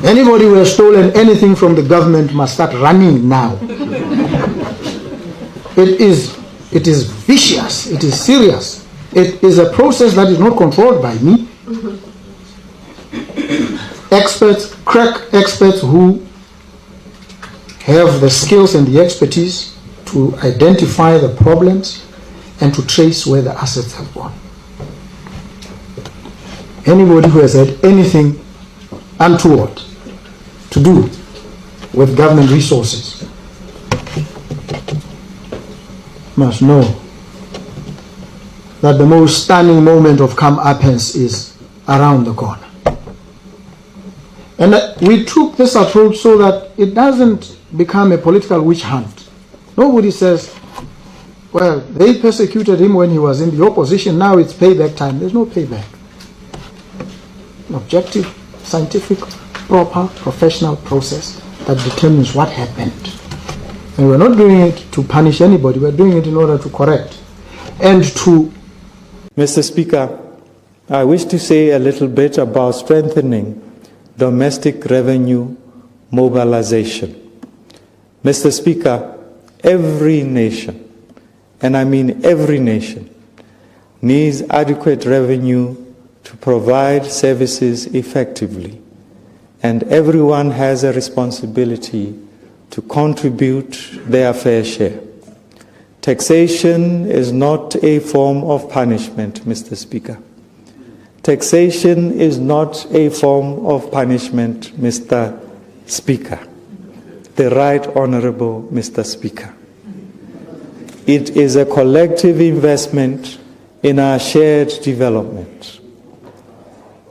Anybody who has stolen anything from the government must start running now. It is vicious, it is serious. It is a process that is not controlled by me. Experts, crack experts who have the skills and the expertise to identify the problems and to trace where the assets have gone. Anybody who has had anything untoward to do with government resources must know that the most stunning moment of comeuppance is around the corner. And we took this approach so that it doesn't become a political witch hunt. Nobody says, well, they persecuted him when he was in the opposition, now it's payback time. There's no payback. An objective, scientific, proper, professional process that determines what happened. And we're not doing it to punish anybody, we're doing it in order to correct and to... Mr. Speaker, I wish to say a little bit about strengthening domestic revenue mobilization. Mr. Speaker, every nation, and I mean every nation, needs adequate revenue to provide services effectively, and everyone has a responsibility to contribute their fair share. Taxation is not a form of punishment, Mr. Speaker. Taxation is not a form of punishment, Mr. Speaker. The Right Honourable Mr. Speaker. It is a collective investment in our shared development.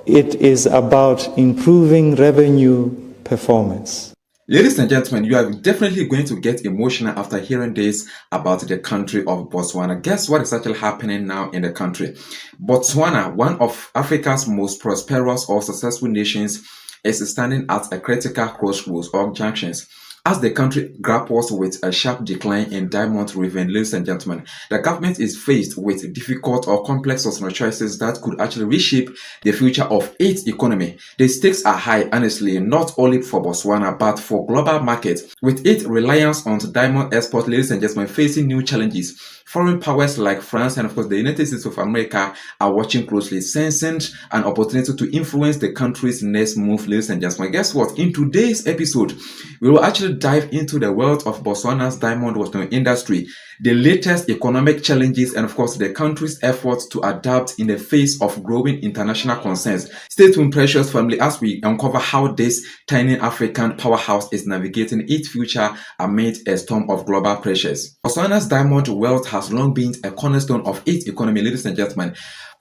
It is about improving revenue performance. Ladies and gentlemen, you are definitely going to get emotional after hearing this about the country of Botswana. Guess what is actually happening now in the country? Botswana, one of Africa's most prosperous or successful nations, is standing at a critical crossroads or junctions. As the country grapples with a sharp decline in diamond revenue, ladies and gentlemen, the government is faced with difficult or complex personal choices that could actually reshape the future of its economy. The stakes are high, honestly, not only for Botswana, but for global markets. With its reliance on diamond export, ladies and gentlemen, facing new challenges. Foreign powers like France and of course the United States of America are watching closely, sensing an opportunity to influence the country's next move, ladies and gentlemen. Guess what? In today's episode, we will actually dive into the world of Botswana's diamond industry, the latest economic challenges, and of course the country's efforts to adapt in the face of growing international concerns. Stay tuned, precious family, as we uncover how this tiny African powerhouse is navigating its future amid a storm of global pressures. Botswana's diamond wealth has long been a cornerstone of its economy, ladies and gentlemen.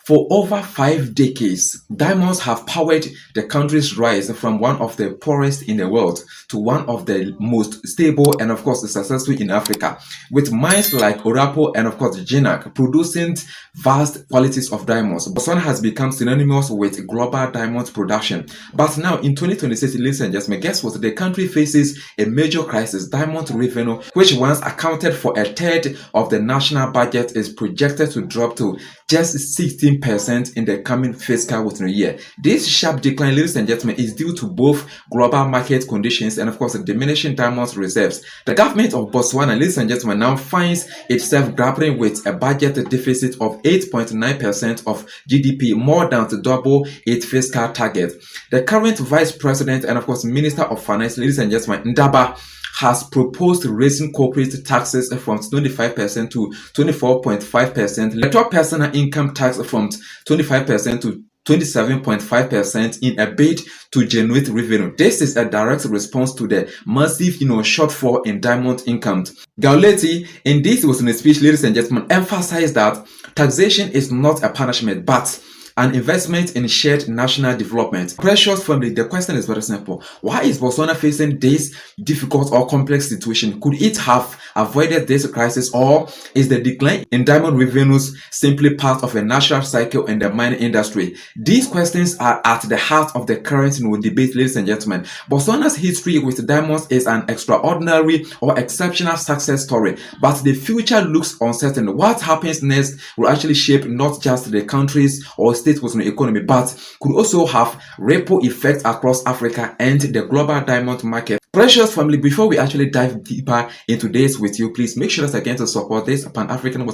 For over 5 decades, diamonds have powered the country's rise from one of the poorest in the world to one of the most stable and of course successful in Africa, with mines like Orapo and of course Jinak producing vast quantities of diamonds. Botswana has become synonymous with global diamond production. But now in 2026, ladies and gentlemen, guess what? The country faces a major crisis. Diamond revenue, which once accounted for 1/3 of the national budget, is projected to drop to just 16% in the coming fiscal year. This sharp decline, ladies and gentlemen, is due to both global market conditions and of course the diminishing diamond reserves. The government of Botswana, ladies and gentlemen, now finds itself grappling with a budget deficit of 8.9% of GDP, more than to double its fiscal target. The current vice president and of course minister of finance, ladies and gentlemen, Ndaba, has proposed raising corporate taxes from 25% to 24.5%, the top personal income tax from 25% to 27.5% in a bid to generate revenue. This is a direct response to the massive, shortfall in diamond income. Gauletti, in this was in a speech, ladies and gentlemen, emphasized that taxation is not a punishment, but an investment in shared national development. Precious family, the question is very simple. Why is Botswana facing this difficult or complex situation? Could it have avoided this crisis, or is the decline in diamond revenues simply part of a natural cycle in the mining industry? These questions are at the heart of the current debate, ladies and gentlemen. Botswana's history with diamonds is an extraordinary or exceptional success story, but the future looks uncertain. What happens next will actually shape not just the country's or devastate was the economy, but could also have ripple effects across Africa and the global diamond market. Precious family, before we actually dive deeper into this with you, please make sure that again to support this Pan-African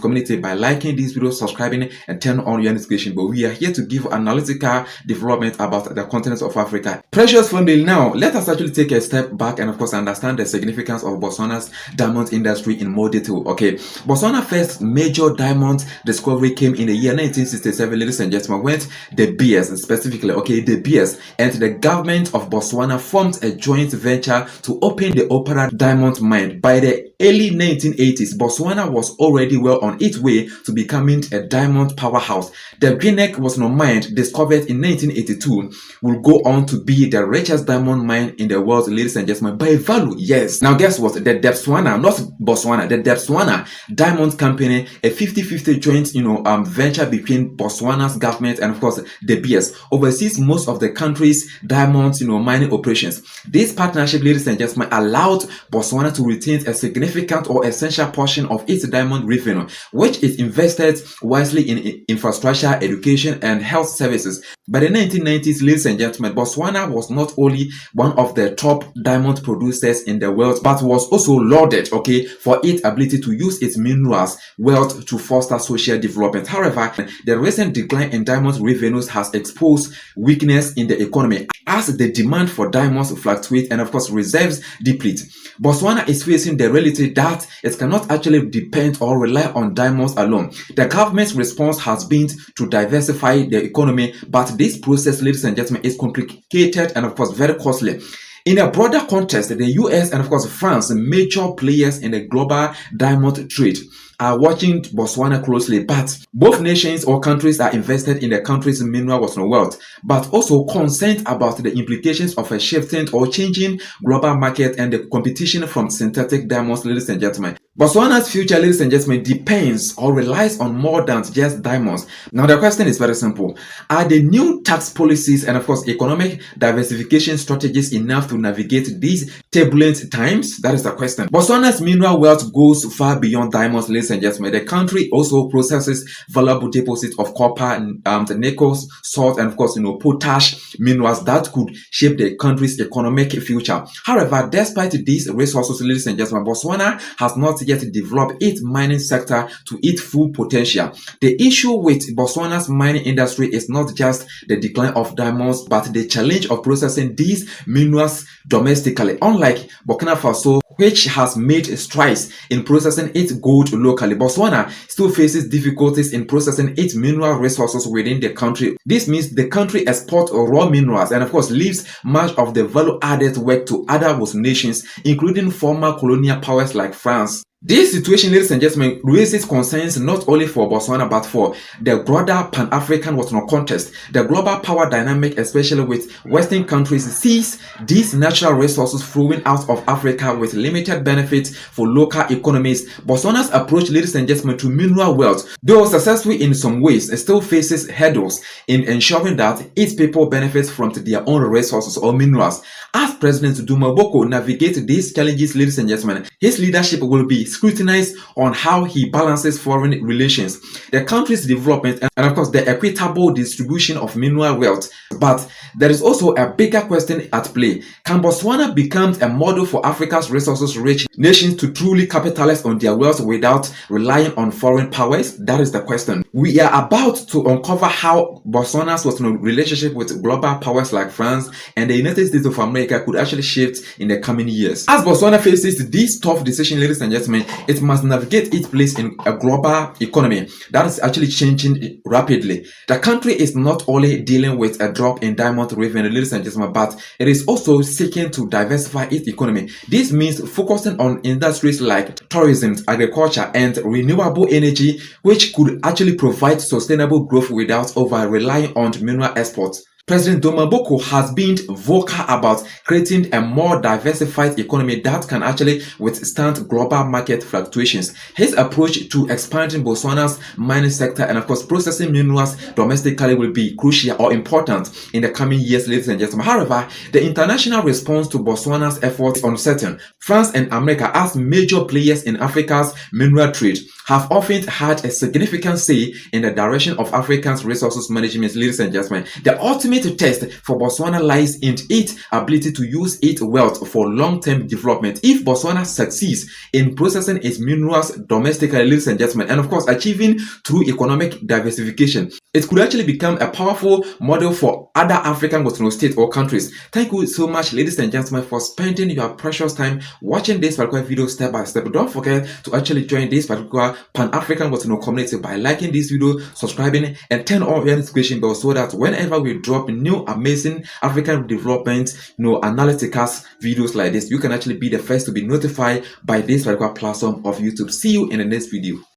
community by liking this video, subscribing, and turn on your notification. But we are here to give analytical development about the continent of Africa. Precious family, now let us actually take a step back and of course understand the significance of Botswana's diamond industry in more detail. Okay, Botswana's first major diamond discovery came in the year 1967, ladies and gentlemen, when De Beers, specifically, okay, De Beers and the government of Botswana formed a joint venture to open the Opera diamond mine. By the early 1980s, Botswana was already well on its way to becoming a diamond powerhouse. The Guinea was mined, discovered in 1982, will go on to be the richest diamond mine in the world, ladies and gentlemen, by value. Yes. Now guess what? The Botswana, not Botswana, the Botswana Diamond Company, a 50-50 joint, venture between Botswana's government and of course De Beers, oversees most of the country's diamond, mining operations. This partnership, ladies and gentlemen, allowed Botswana to retain a significant or essential portion of its diamond revenue, which is invested wisely in infrastructure, education, and health services. By the 1990s, ladies and gentlemen, Botswana was not only one of the top diamond producers in the world, but was also lauded, okay, for its ability to use its minerals wealth to foster social development. However, the recent decline in diamond revenues has exposed weakness in the economy as the demand for diamonds fluctuates and of course reserves deplete. Botswana is facing the reality that it cannot actually depend or rely on diamonds alone. The government's response has been to diversify the economy, but this process, ladies and gentlemen, is complicated and of course very costly. In a broader context, the US and of course France, major players in the global diamond trade, are watching Botswana closely, but both nations or countries are invested in the country's mineral wealth, but also concerned about the implications of a shifting or changing global market and the competition from synthetic diamonds, ladies and gentlemen. Botswana's future, ladies and gentlemen, depends or relies on more than just diamonds. Now the question is very simple. Are the new tax policies and of course economic diversification strategies enough to navigate these turbulent times? That is the question. Botswana's mineral wealth goes far beyond diamonds, ladies and gentlemen. The country also processes valuable deposits of copper, nickel, salt, and of course, potash minerals that could shape the country's economic future. However, despite these resources, ladies and gentlemen, Botswana has not yet developed its mining sector to its full potential. The issue with Botswana's mining industry is not just the decline of diamonds, but the challenge of processing these minerals domestically. Unlike Burkina Faso, which has made strides in processing its gold locally, Botswana still faces difficulties in processing its mineral resources within the country. This means the country exports raw minerals and of course leaves much of the value-added work to other nations, including former colonial powers like France. This situation, ladies and gentlemen, raises concerns not only for Botswana but for the broader Pan-African context. The global power dynamic, especially with Western countries, sees these natural resources flowing out of Africa with limited benefits for local economies. Botswana's approach, ladies and gentlemen, to mineral wealth, though successful in some ways, still faces hurdles in ensuring that its people benefit from their own resources or minerals. As President Duma Boko navigates these challenges, ladies and gentlemen, his leadership will be scrutinized on how he balances foreign relations, the country's development, and of course the equitable distribution of mineral wealth. But there is also a bigger question at play. Can Botswana become a model for Africa's resources-rich nations to truly capitalize on their wealth without relying on foreign powers? That is the question. We are about to uncover how Botswana's relationship with global powers like France and the United States of America could actually shift in the coming years. As Botswana faces this tough decision, ladies and gentlemen, it must navigate its place in a global economy that is actually changing rapidly. The country is not only dealing with a drop in diamond revenue, ladies and gentlemen, but it is also seeking to diversify its economy. This means focusing on industries like tourism, agriculture, and renewable energy, which could actually provide sustainable growth without over relying on mineral exports. President Domaboko has been vocal about creating a more diversified economy that can actually withstand global market fluctuations. His approach to expanding Botswana's mining sector and of course processing minerals domestically will be crucial or important in the coming years, ladies and gentlemen. However, the international response to Botswana's efforts is uncertain. France and America, as major players in Africa's mineral trade, have often had a significant say in the direction of Africa's resources management, ladies and gentlemen. The ultimate test for Botswana lies in its ability to use its wealth for long-term development. If Botswana succeeds in processing its minerals domestically, ladies and gentlemen, and of course achieving true economic diversification, it could actually become a powerful model for other African states or countries. Thank you so much, ladies and gentlemen, for spending your precious time watching this particular video step by step. Don't forget to actually join this particular Pan-African community by liking this video, subscribing, and turn on your notification bell so that whenever we drop new amazing African development, analytical videos like this, you can actually be the first to be notified by this particular platform of YouTube. See you in the next video.